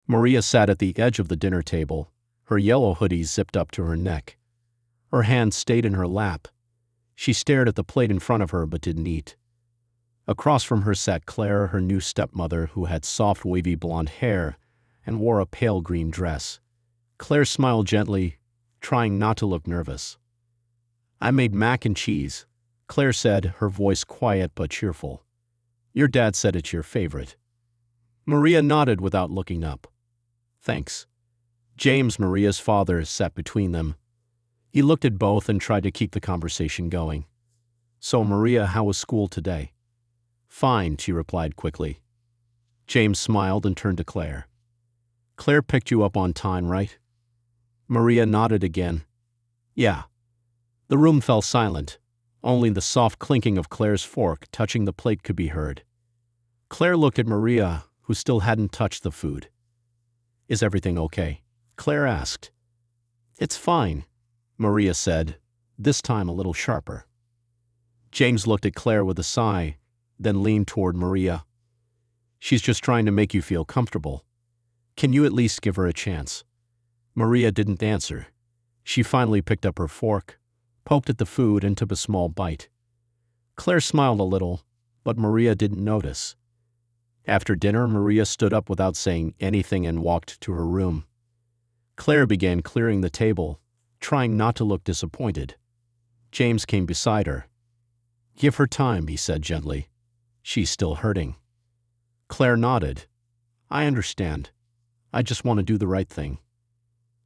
Maria sat at the edge of the dinner table, her yellow hoodie zipped up to her neck. Her hand stayed in her lap. She stared at the plate in front of her but didn't eat. Across from her sat Claire, her new stepmother, who had soft wavy blonde hair and wore a pale green dress. Claire smiled gently, trying not to look nervous. "I made mac and cheese," Claire said, her voice quiet but cheerful. "Your dad said it's your favorite." Maria nodded without looking up. "Thanks." James, Maria's father, sat between them. He looked at both and tried to keep the conversation going. "So, Maria, how was school today?" "Fine," she replied quickly. James smiled and turned to Claire. "Claire picked you up on time, right?" Maria nodded again. "Yeah." The room fell silent. Only the soft clinking of Claire's fork touching the plate could be heard. Claire looked at Maria, who still hadn't touched the food. "Is everything okay?" Claire asked. "It's fine," Maria said, this time a little sharper. James looked at Claire with a sigh, then leaned toward Maria. "She's just trying to make you feel comfortable. Can you at least give her a chance?" Maria didn't answer. She finally picked up her fork, poked at the food, and took a small bite. Claire smiled a little, but Maria didn't notice. After dinner, Maria stood up without saying anything and walked to her room. Claire began clearing the table, trying not to look disappointed. James came beside her. "Give her time," he said gently. "She's still hurting." Claire nodded. "I understand. I just want to do the right thing."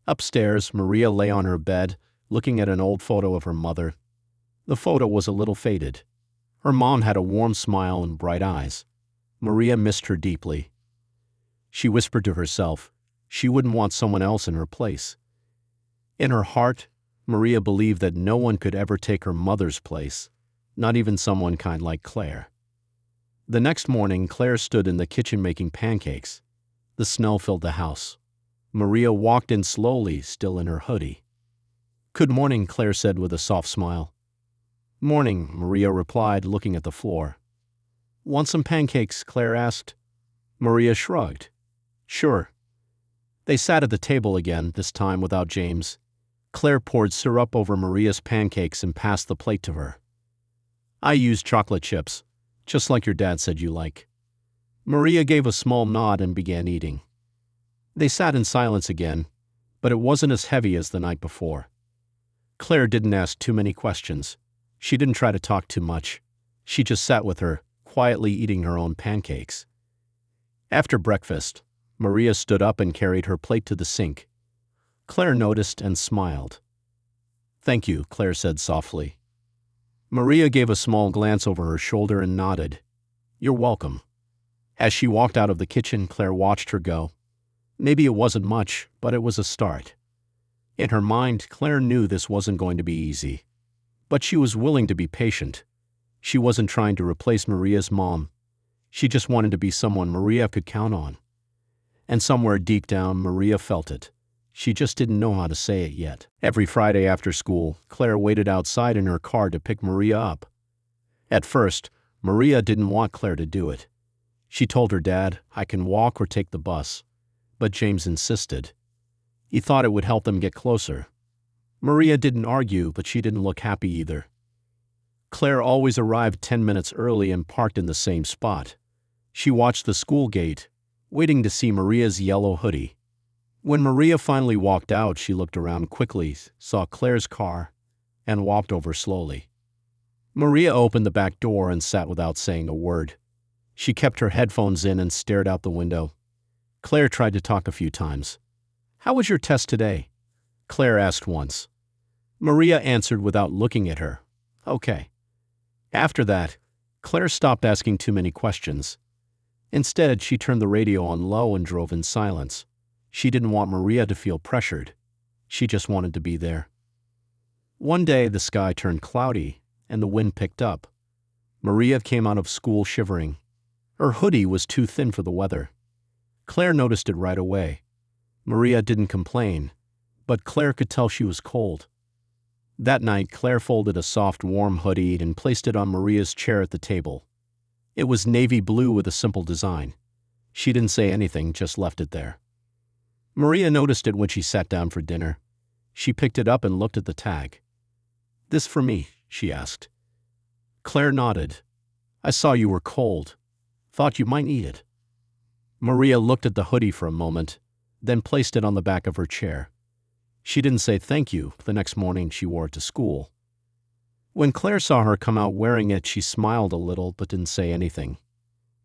Upstairs, Maria lay on her bed, looking at an old photo of her mother. The photo was a little faded. Her mom had a warm smile and bright eyes. Maria missed her deeply. She whispered to herself she wouldn't want someone else in her place. In her heart, Maria believed that no one could ever take her mother's place, not even someone kind like Claire. The next morning, Claire stood in the kitchen making pancakes. The smell filled the house. Maria walked in slowly, still in her hoodie. "Good morning," Claire said with a soft smile. "Morning," Maria replied, looking at the floor. "Want some pancakes?" Claire asked. Maria shrugged. "Sure." They sat at the table again, this time without James. Claire poured syrup over Maria's pancakes and passed the plate to her. "I used chocolate chips, just like your dad said you like." Maria gave a small nod and began eating. They sat in silence again, but it wasn't as heavy as the night before. Claire didn't ask too many questions. She didn't try to talk too much. She just sat with her, quietly eating her own pancakes. After breakfast, Maria stood up and carried her plate to the sink. Claire noticed and smiled. "Thank you," Claire said softly. Maria gave a small glance over her shoulder and nodded. "You're welcome." As she walked out of the kitchen, Claire watched her go. Maybe it wasn't much, but it was a start. In her mind, Claire knew this wasn't going to be easy. But she was willing to be patient. She wasn't trying to replace Maria's mom. She just wanted to be someone Maria could count on. And somewhere deep down, Maria felt it. She just didn't know how to say it yet. Every Friday after school, Claire waited outside in her car to pick Maria up. At first, Maria didn't want Claire to do it. She told her dad, "I can walk or take the bus." But James insisted. He thought it would help them get closer. Maria didn't argue, but she didn't look happy either. Claire always arrived 10 minutes early and parked in the same spot. She watched the school gate, waiting to see Maria's yellow hoodie. When Maria finally walked out, she looked around quickly, saw Claire's car, and walked over slowly. Maria opened the back door and sat without saying a word. She kept her headphones in and stared out the window. Claire tried to talk a few times. "How was your test today?" Claire asked once. Maria answered without looking at her. "Okay." After that, Claire stopped asking too many questions. Instead, she turned the radio on low and drove in silence. She didn't want Maria to feel pressured. She just wanted to be there. One day, the sky turned cloudy, and the wind picked up. Maria came out of school shivering. Her hoodie was too thin for the weather. Claire noticed it right away. Maria didn't complain, but Claire could tell she was cold. That night, Claire folded a soft, warm hoodie and placed it on Maria's chair at the table. It was navy blue with a simple design. She didn't say anything, just left it there. Maria noticed it when she sat down for dinner. She picked it up and looked at the tag. "This for me?" she asked. Claire nodded. "I saw you were cold. Thought you might need it." Maria looked at the hoodie for a moment, then placed it on the back of her chair. She didn't say thank you. The next morning she wore it to school. When Claire saw her come out wearing it, she smiled a little but didn't say anything.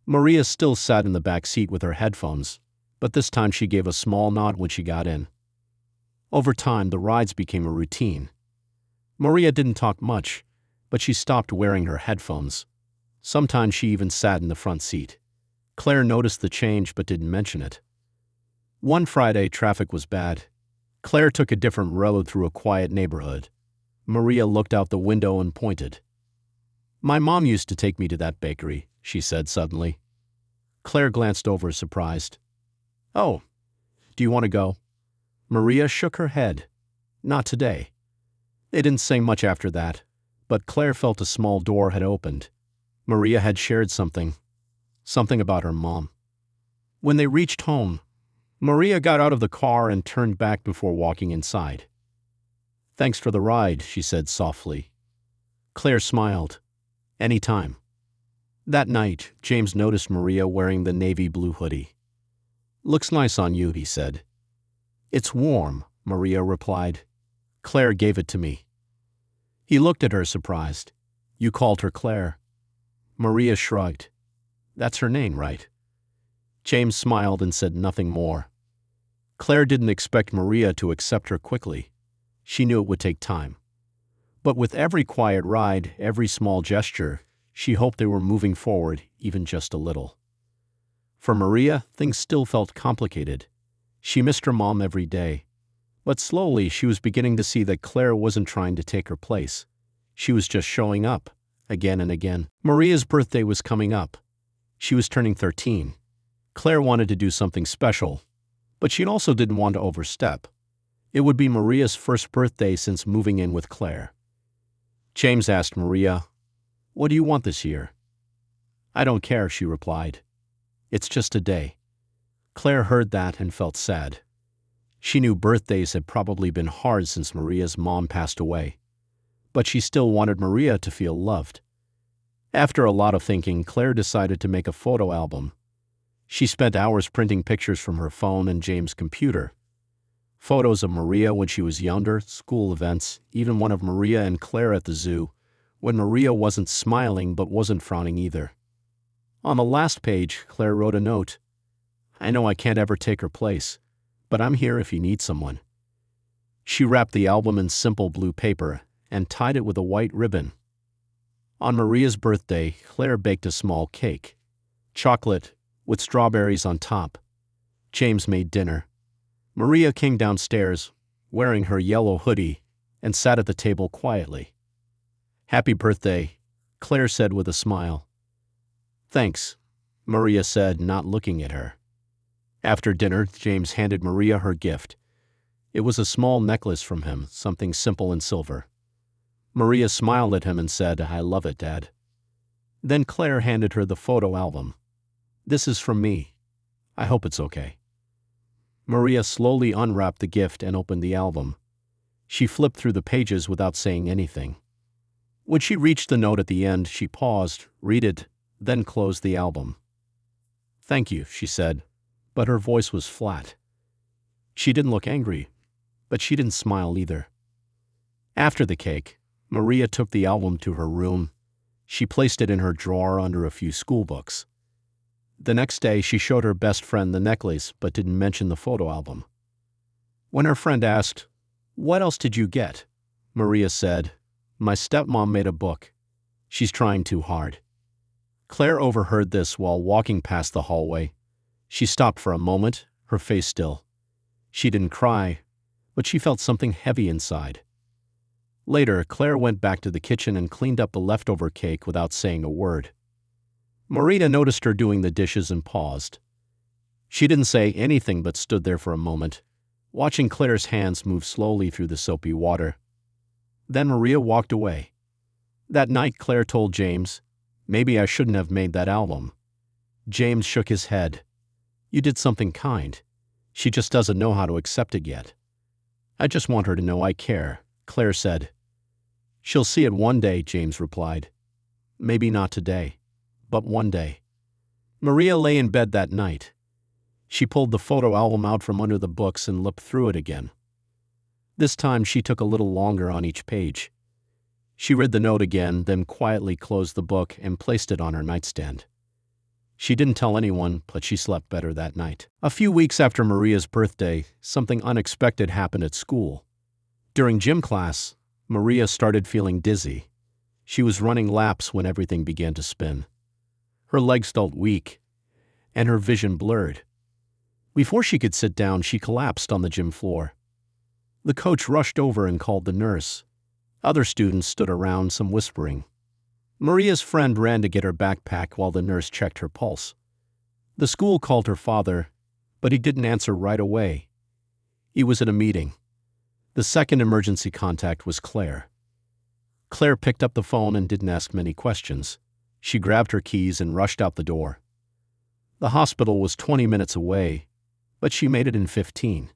Maria still sat in the back seat with her headphones, but this time she gave a small nod when she got in. Over time, the rides became a routine. Maria didn't talk much, but she stopped wearing her headphones. Sometimes she even sat in the front seat. Claire noticed the change but didn't mention it. One Friday, traffic was bad. Claire took a different road through a quiet neighborhood. Maria looked out the window and pointed. "My mom used to take me to that bakery," she said suddenly. Claire glanced over, surprised. "Oh, do you want to go?" Maria shook her head. "Not today." They didn't say much after that, but Claire felt a small door had opened. Maria had shared something about her mom. When they reached home, Maria got out of the car and turned back before walking inside. "Thanks for the ride," she said softly. Claire smiled. "Anytime." That night, James noticed Maria wearing the navy blue hoodie. "Looks nice on you," he said. "It's warm," Maria replied. "Claire gave it to me." He looked at her, surprised. "You called her Claire?" Maria shrugged. "That's her name, right?" James smiled and said nothing more. Claire didn't expect Maria to accept her quickly. She knew it would take time. But with every quiet ride, every small gesture, she hoped they were moving forward even just a little. For Maria, things still felt complicated. She missed her mom every day. But slowly, she was beginning to see that Claire wasn't trying to take her place. She was just showing up, again and again. Maria's birthday was coming up. She was turning 13. Claire wanted to do something special, but she also didn't want to overstep. It would be Maria's first birthday since moving in with Claire. James asked Maria, "What do you want this year?" "I don't care," she replied. "It's just a day." Claire heard that and felt sad. She knew birthdays had probably been hard since Maria's mom passed away, but she still wanted Maria to feel loved. After a lot of thinking, Claire decided to make a photo album. She spent hours printing pictures from her phone and James' computer. Photos of Maria when she was younger, school events, even one of Maria and Claire at the zoo, when Maria wasn't smiling but wasn't frowning either. On the last page, Claire wrote a note. "I know I can't ever take her place, but I'm here if you need someone." She wrapped the album in simple blue paper and tied it with a white ribbon. On Maria's birthday, Claire baked a small cake. Chocolate, with strawberries on top. James made dinner. Maria came downstairs, wearing her yellow hoodie, and sat at the table quietly. "Happy birthday," Claire said with a smile. "Thanks," Maria said, not looking at her. After dinner, James handed Maria her gift. It was a small necklace from him, something simple in silver. Maria smiled at him and said, "I love it, Dad." Then Claire handed her the photo album. "This is from me. I hope it's okay." Maria slowly unwrapped the gift and opened the album. She flipped through the pages without saying anything. When she reached the note at the end, she paused, read it, then closed the album. "Thank you," she said, but her voice was flat. She didn't look angry, but she didn't smile either. After the cake, Maria took the album to her room. She placed it in her drawer under a few school books. The next day, she showed her best friend the necklace but didn't mention the photo album. When her friend asked, "What else did you get?" Maria said, "My stepmom made a book. She's trying too hard." Claire overheard this while walking past the hallway. She stopped for a moment, her face still. She didn't cry, but she felt something heavy inside. Later, Claire went back to the kitchen and cleaned up the leftover cake without saying a word. Maria noticed her doing the dishes and paused. She didn't say anything but stood there for a moment, watching Claire's hands move slowly through the soapy water. Then Maria walked away. That night, Claire told James, "Maybe I shouldn't have made that album." James shook his head. "You did something kind. She just doesn't know how to accept it yet. I just want her to know I care, Claire said. She'll see it one day, James replied. Maybe not today, but one day. Maria lay in bed that night. She pulled the photo album out from under the books and looked through it again. This time she took a little longer on each page. She read the note again, then quietly closed the book and placed it on her nightstand. She didn't tell anyone, but she slept better that night. A few weeks after Maria's birthday, something unexpected happened at school. During gym class, Maria started feeling dizzy. She was running laps when everything began to spin. Her legs felt weak, and her vision blurred. Before she could sit down, she collapsed on the gym floor. The coach rushed over and called the nurse. Other students stood around, some whispering. Maria's friend ran to get her backpack while the nurse checked her pulse. The school called her father, but he didn't answer right away. He was at a meeting. The second emergency contact was Claire. Claire picked up the phone and didn't ask many questions. She grabbed her keys and rushed out the door. The hospital was 20 minutes away, but she made it in 15.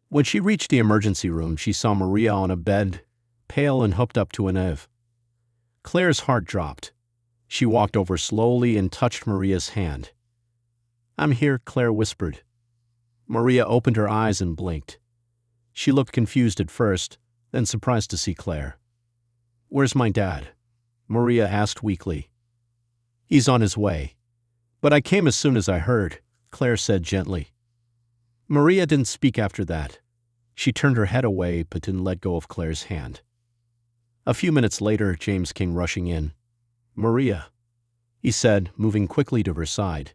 When she reached the emergency room, she saw Maria on a bed, pale and hooked up to an IV. Claire's heart dropped. She walked over slowly and touched Maria's hand. "I'm here," Claire whispered. Maria opened her eyes and blinked. She looked confused at first, then surprised to see Claire. "Where's my dad?" Maria asked weakly. "He's on his way. But I came as soon as I heard," Claire said gently. Maria didn't speak after that. She turned her head away but didn't let go of Claire's hand. A few minutes later, James came rushing in. "Maria," he said, moving quickly to her side.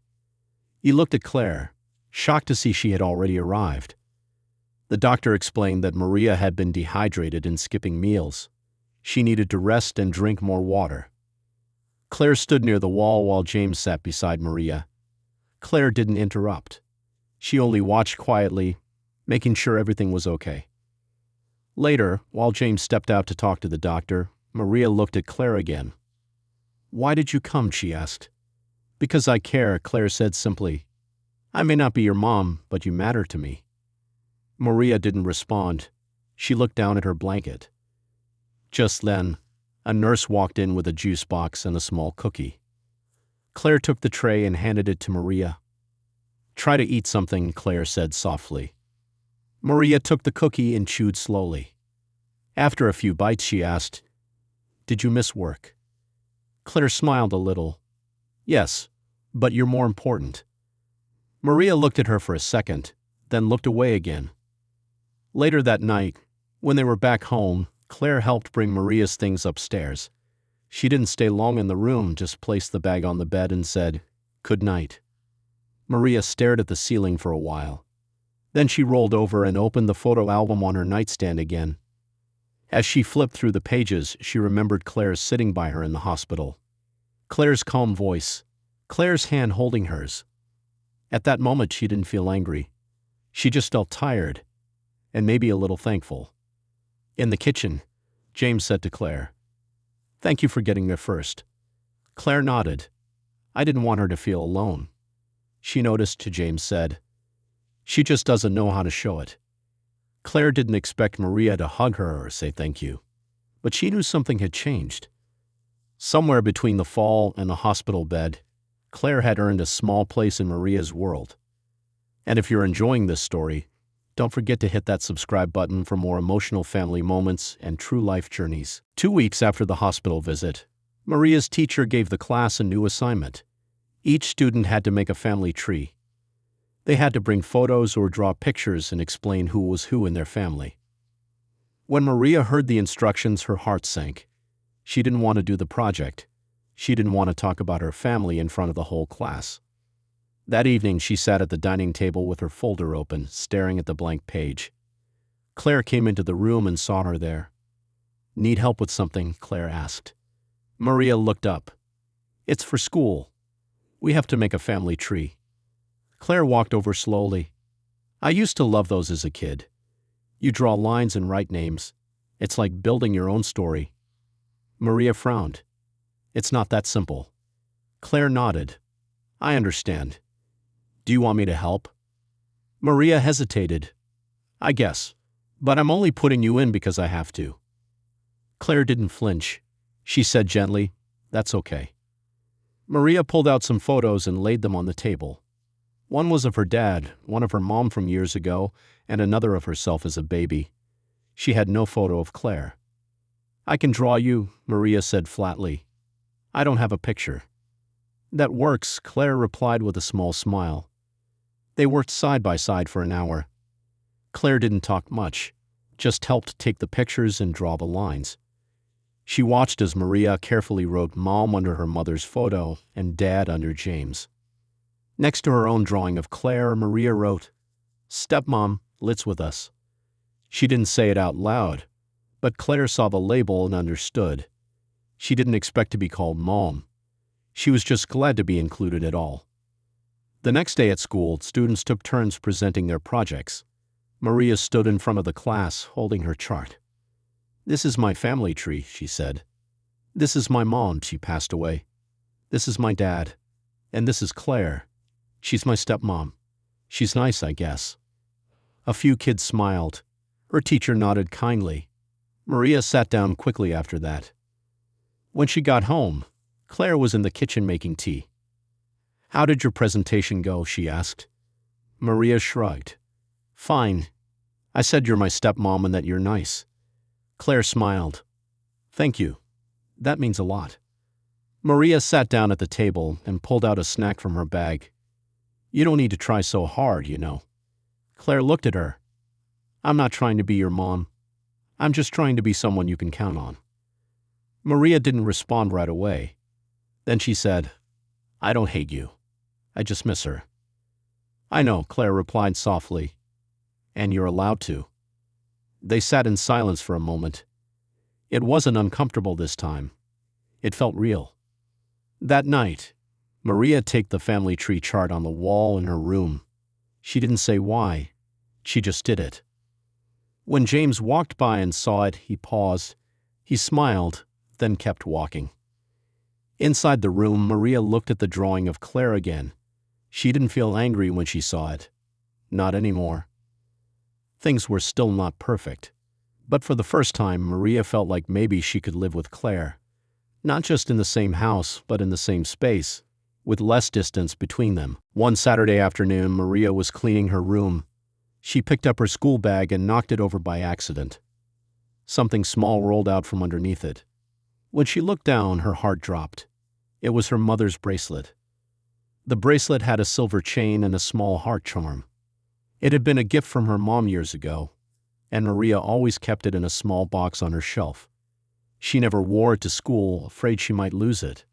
He looked at Claire, shocked to see she had already arrived. The doctor explained that Maria had been dehydrated and skipping meals. She needed to rest and drink more water. Claire stood near the wall while James sat beside Maria. Claire didn't interrupt. She only watched quietly, making sure everything was okay. Later, while James stepped out to talk to the doctor, Maria looked at Claire again. "Why did you come?" she asked. "Because I care," Claire said simply. "I may not be your mom, but you matter to me." Maria didn't respond. She looked down at her blanket. Just then, a nurse walked in with a juice box and a small cookie. Claire took the tray and handed it to Maria. "Try to eat something," Claire said softly. Maria took the cookie and chewed slowly. After a few bites, she asked, "Did you miss work?" Claire smiled a little. "Yes, but you're more important." Maria looked at her for a second, then looked away again. Later that night, when they were back home, Claire helped bring Maria's things upstairs. She didn't stay long in the room, just placed the bag on the bed and said, "Good night." Maria stared at the ceiling for a while. Then she rolled over and opened the photo album on her nightstand again. As she flipped through the pages, she remembered Claire sitting by her in the hospital. Claire's calm voice, Claire's hand holding hers. At that moment, she didn't feel angry. She just felt tired, and maybe a little thankful. In the kitchen, James said to Claire, "Thank you for getting there first." Claire nodded. "I didn't want her to feel alone." She noticed, James said, "She just doesn't know how to show it." Claire didn't expect Maria to hug her or say thank you, but she knew something had changed. Somewhere between the fall and the hospital bed, Claire had earned a small place in Maria's world. And if you're enjoying this story, don't forget to hit that subscribe button for more emotional family moments and true life journeys. 2 weeks after the hospital visit, Maria's teacher gave the class a new assignment. Each student had to make a family tree. They had to bring photos or draw pictures and explain who was who in their family. When Maria heard the instructions, her heart sank. She didn't want to do the project. She didn't want to talk about her family in front of the whole class. That evening, she sat at the dining table with her folder open, staring at the blank page. Claire came into the room and saw her there. "Need help with something?" Claire asked. Maria looked up. "It's for school. We have to make a family tree." Claire walked over slowly. "I used to love those as a kid. You draw lines and write names. It's like building your own story." Maria frowned. "It's not that simple." Claire nodded. "I understand. Do you want me to help?" Maria hesitated. I guess. But I'm only putting you in because I have to. Claire didn't flinch. She said gently, That's okay. Maria pulled out some photos and laid them on the table. One was of her dad, one of her mom from years ago, and another of herself as a baby. She had no photo of Claire. I can draw you, Maria said flatly. I don't have a picture. That works, Claire replied with a small smile. They worked side by side for an hour. Claire didn't talk much, just helped take the pictures and draw the lines. She watched as Maria carefully wrote Mom under her mother's photo and Dad under James. Next to her own drawing of Claire, Maria wrote, Stepmom, lives with us. She didn't say it out loud, but Claire saw the label and understood. She didn't expect to be called Mom. She was just glad to be included at all. The next day at school, students took turns presenting their projects. Maria stood in front of the class, holding her chart. This is my family tree, she said. This is my mom, she passed away. This is my dad. And this is Claire. She's my stepmom. She's nice, I guess. A few kids smiled. Her teacher nodded kindly. Maria sat down quickly after that. When she got home, Claire was in the kitchen making tea. How did your presentation go? She asked. Maria shrugged. Fine. I said you're my stepmom and that you're nice. Claire smiled. Thank you. That means a lot. Maria sat down at the table and pulled out a snack from her bag. You don't need to try so hard, you know. Claire looked at her. I'm not trying to be your mom. I'm just trying to be someone you can count on. Maria didn't respond right away. Then she said, I don't hate you. I just miss her. I know, Claire replied softly. And you're allowed to. They sat in silence for a moment. It wasn't uncomfortable this time. It felt real. That night, Maria taped the family tree chart on the wall in her room. She didn't say why. She just did it. When James walked by and saw it, he paused. He smiled, then kept walking. Inside the room, Maria looked at the drawing of Claire again. She didn't feel angry when she saw it. Not anymore. Things were still not perfect. But for the first time, Maria felt like maybe she could live with Claire. Not just in the same house, but in the same space, with less distance between them. One Saturday afternoon, Maria was cleaning her room. She picked up her school bag and knocked it over by accident. Something small rolled out from underneath it. When she looked down, her heart dropped. It was her mother's bracelet. The bracelet had a silver chain and a small heart charm. It had been a gift from her mom years ago, and Maria always kept it in a small box on her shelf. She never wore it to school, afraid she might lose it.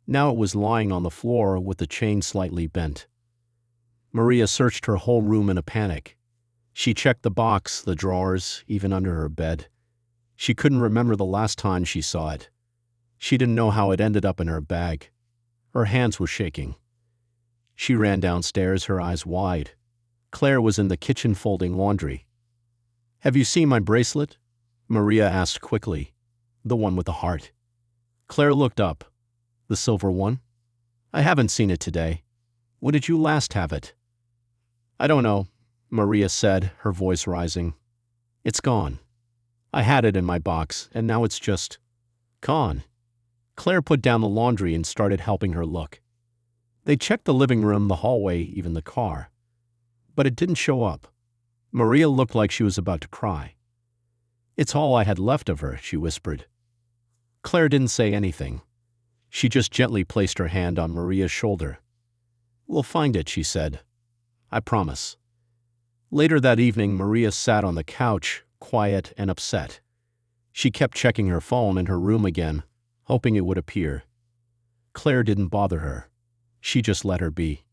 Now it was lying on the floor with the chain slightly bent. Maria searched her whole room in a panic. She checked the box, the drawers, even under her bed. She couldn't remember the last time she saw it. She didn't know how it ended up in her bag. Her hands were shaking. She ran downstairs, her eyes wide. Claire was in the kitchen folding laundry. Have you seen my bracelet? Maria asked quickly. The one with the heart. Claire looked up. The silver one? I haven't seen it today. When did you last have it? I don't know, Maria said, her voice rising. It's gone. I had it in my box, and now it's just gone. Claire put down the laundry and started helping her look. They checked the living room, the hallway, even the car. But it didn't show up. Maria looked like she was about to cry. It's all I had left of her, she whispered. Claire didn't say anything. She just gently placed her hand on Maria's shoulder. We'll find it, she said. I promise. Later that evening, Maria sat on the couch, quiet and upset. She kept checking her phone in her room again, hoping it would appear. Claire didn't bother her. She just let her be.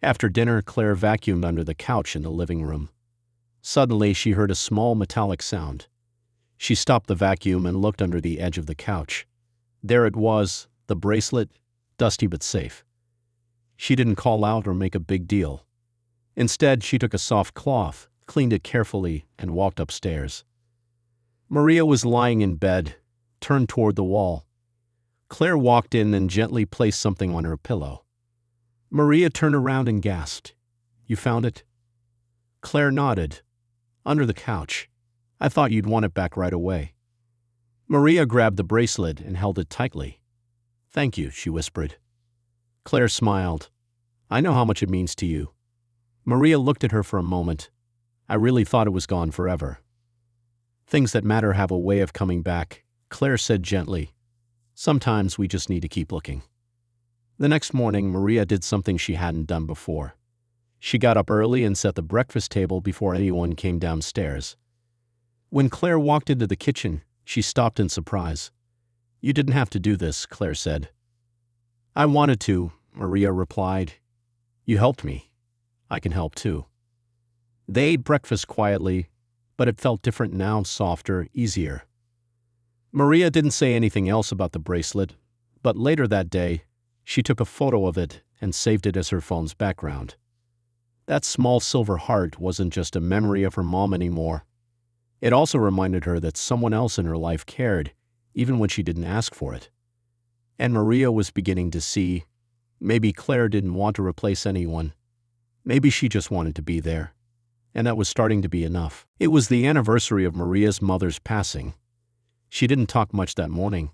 After dinner, Claire vacuumed under the couch in the living room. Suddenly, she heard a small metallic sound. She stopped the vacuum and looked under the edge of the couch. There it was, the bracelet, dusty but safe. She didn't call out or make a big deal. Instead, she took a soft cloth, cleaned it carefully, and walked upstairs. Maria was lying in bed, turned toward the wall. Claire walked in and gently placed something on her pillow. Maria turned around and gasped. You found it? Claire nodded. Under the couch. I thought you'd want it back right away. Maria grabbed the bracelet and held it tightly. Thank you, she whispered. Claire smiled. I know how much it means to you. Maria looked at her for a moment. I really thought it was gone forever. Things that matter have a way of coming back, Claire said gently. Sometimes we just need to keep looking. The next morning, Maria did something she hadn't done before. She got up early and set the breakfast table before anyone came downstairs. When Claire walked into the kitchen, she stopped in surprise. You didn't have to do this, Claire said. I wanted to, Maria replied. You helped me. I can help too. They ate breakfast quietly, but it felt different now, softer, easier. Maria didn't say anything else about the bracelet, but later that day, she took a photo of it and saved it as her phone's background. That small silver heart wasn't just a memory of her mom anymore. It also reminded her that someone else in her life cared, even when she didn't ask for it. And Maria was beginning to see, maybe Claire didn't want to replace anyone. Maybe she just wanted to be there. And that was starting to be enough. It was the anniversary of Maria's mother's passing. She didn't talk much that morning.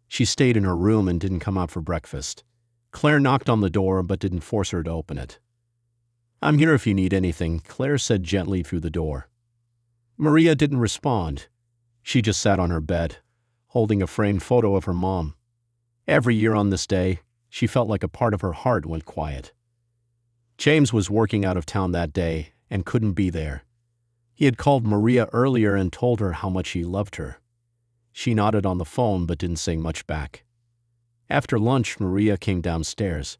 She stayed in her room and didn't come out for breakfast. Claire knocked on the door but didn't force her to open it. I'm here if you need anything, Claire said gently through the door. Maria didn't respond. She just sat on her bed, holding a framed photo of her mom. Every year on this day, she felt like a part of her heart went quiet. James was working out of town that day and couldn't be there. He had called Maria earlier and told her how much he loved her. She nodded on the phone but didn't say much back. After lunch, Maria came downstairs.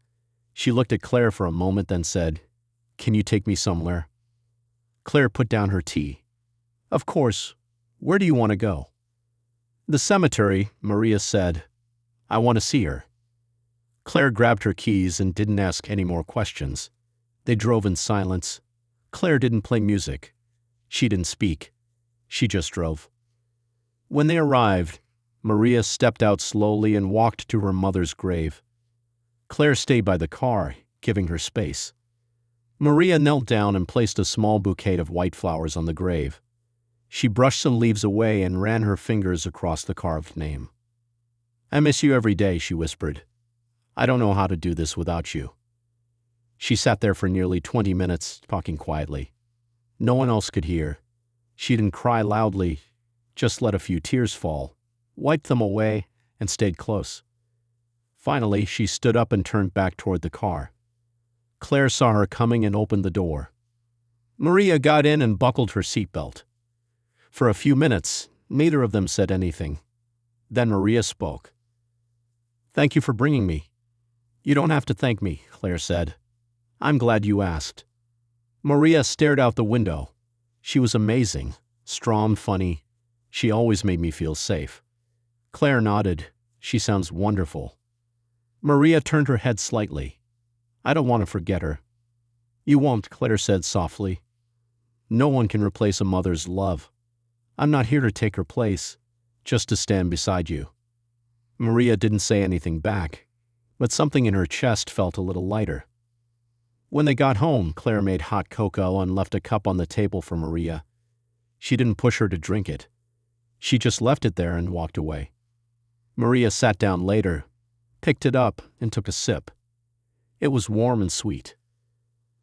She looked at Claire for a moment, then said, Can you take me somewhere? Claire put down her tea. Of course. Where do you want to go? The cemetery, Maria said. I want to see her. Claire grabbed her keys and didn't ask any more questions. They drove in silence. Claire didn't play music. She didn't speak. She just drove. When they arrived, Maria stepped out slowly and walked to her mother's grave. Claire stayed by the car, giving her space. Maria knelt down and placed a small bouquet of white flowers on the grave. She brushed some leaves away and ran her fingers across the carved name. I miss you every day, she whispered. I don't know how to do this without you. She sat there for nearly 20 minutes, talking quietly. No one else could hear. She didn't cry loudly, just let a few tears fall, wiped them away, and stayed close. Finally, she stood up and turned back toward the car. Claire saw her coming and opened the door. Maria got in and buckled her seatbelt. For a few minutes, neither of them said anything. Then Maria spoke. Thank you for bringing me. You don't have to thank me, Claire said. I'm glad you asked. Maria stared out the window. She was amazing, strong, funny. She always made me feel safe. Claire nodded. She sounds wonderful. Maria turned her head slightly. I don't want to forget her. You won't, Claire said softly. No one can replace a mother's love. I'm not here to take her place, just to stand beside you. Maria didn't say anything back, but something in her chest felt a little lighter. When they got home, Claire made hot cocoa and left a cup on the table for Maria. She didn't push her to drink it. She just left it there and walked away. Maria sat down later, picked it up, and took a sip. It was warm and sweet.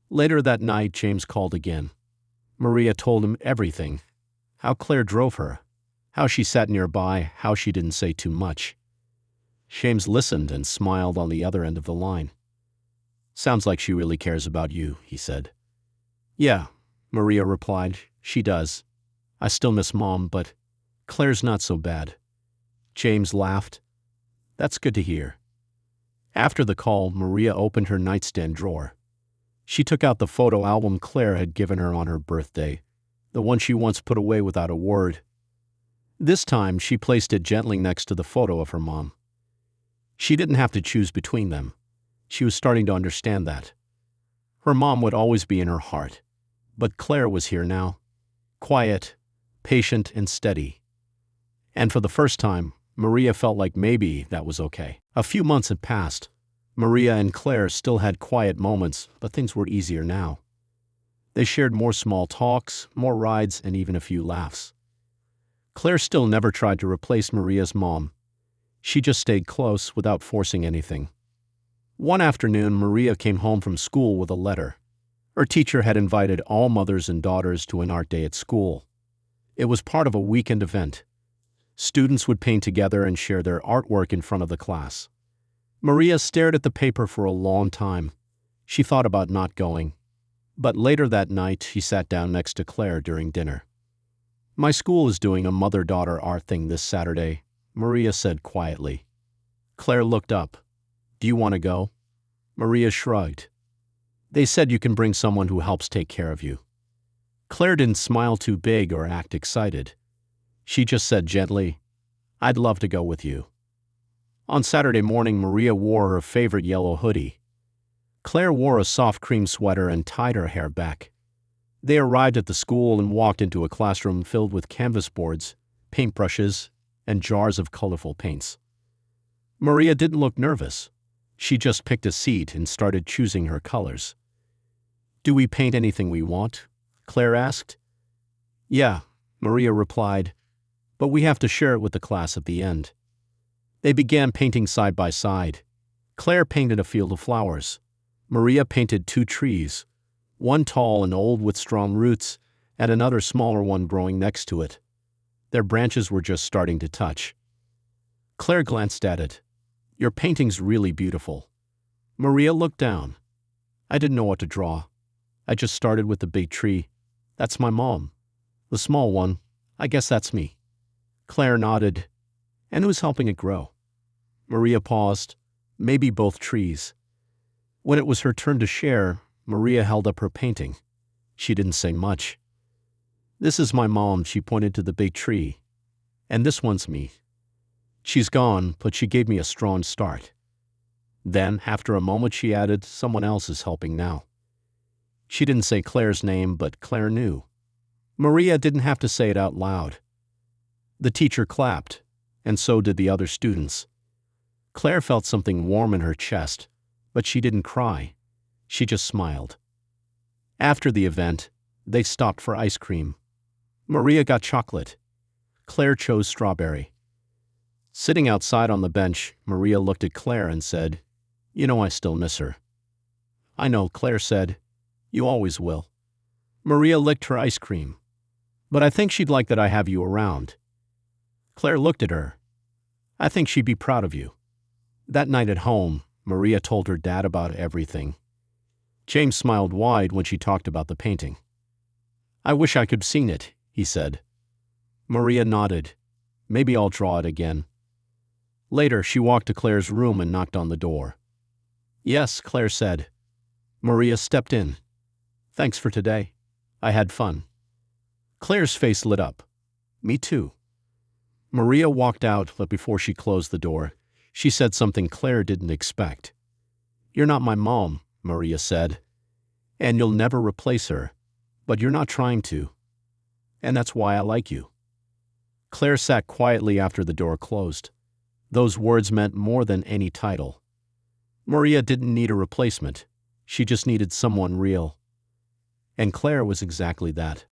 Later that night, James called again. Maria told him everything. How Claire drove her, how she sat nearby, how she didn't say too much. James listened and smiled on the other end of the line. Sounds like she really cares about you, he said. Yeah, Maria replied. She does. I still miss Mom, but Claire's not so bad. James laughed. That's good to hear. After the call, Maria opened her nightstand drawer. She took out the photo album Claire had given her on her birthday, the one she once put away without a word. This time, she placed it gently next to the photo of her mom. She didn't have to choose between them. She was starting to understand that. Her mom would always be in her heart, but Claire was here now, quiet, patient, and steady. And for the first time, Maria felt like maybe that was okay. A few months had passed. Maria and Claire still had quiet moments, but things were easier now. They shared more small talks, more rides, and even a few laughs. Claire still never tried to replace Maria's mom. She just stayed close without forcing anything. One afternoon, Maria came home from school with a letter. Her teacher had invited all mothers and daughters to an art day at school. It was part of a weekend event. Students would paint together and share their artwork in front of the class. Maria stared at the paper for a long time. She thought about not going. But later that night, she sat down next to Claire during dinner. "My school is doing a mother-daughter art thing this Saturday," Maria said quietly. Claire looked up. "Do you want to go?" Maria shrugged. "They said you can bring someone who helps take care of you." Claire didn't smile too big or act excited. She just said gently, "I'd love to go with you." On Saturday morning, Maria wore her favorite yellow hoodie. Claire wore a soft cream sweater and tied her hair back. They arrived at the school and walked into a classroom filled with canvas boards, paintbrushes, and jars of colorful paints. Maria didn't look nervous. She just picked a seat and started choosing her colors. "Do we paint anything we want?" Claire asked. "Yeah," Maria replied, "but we have to share it with the class at the end." They began painting side by side. Claire painted a field of flowers. Maria painted 2 trees, one tall and old with strong roots, and another smaller one growing next to it. Their branches were just starting to touch. Claire glanced at it. "Your painting's really beautiful." Maria looked down. "I didn't know what to draw. I just started with the big tree. That's my mom. The small one, I guess that's me." Claire nodded. "And who's helping it grow?" Maria paused. "Maybe both trees." When it was her turn to share, Maria held up her painting. She didn't say much. "This is my mom," she pointed to the big tree. "And this one's me. She's gone, but she gave me a strong start." Then, after a moment, she added, "Someone else is helping now." She didn't say Claire's name, but Claire knew. Maria didn't have to say it out loud. The teacher clapped, and so did the other students. Claire felt something warm in her chest, but she didn't cry. She just smiled. After the event, they stopped for ice cream. Maria got chocolate. Claire chose strawberry. Sitting outside on the bench, Maria looked at Claire and said, "You know I still miss her." "I know," Claire said. "You always will." Maria licked her ice cream. "But I think she'd like that I have you around." Claire looked at her. "I think she'd be proud of you." That night at home, Maria told her dad about everything. James smiled wide when she talked about the painting. "I wish I could have seen it," he said. Maria nodded. "Maybe I'll draw it again." Later, she walked to Claire's room and knocked on the door. "Yes," Claire said. Maria stepped in. "Thanks for today. I had fun." Claire's face lit up. "Me too." Maria walked out, but before she closed the door, she said something Claire didn't expect. "You're not my mom," Maria said, "and you'll never replace her, but you're not trying to. And that's why I like you." Claire sat quietly after the door closed. Those words meant more than any title. Maria didn't need a replacement. She just needed someone real. And Claire was exactly that.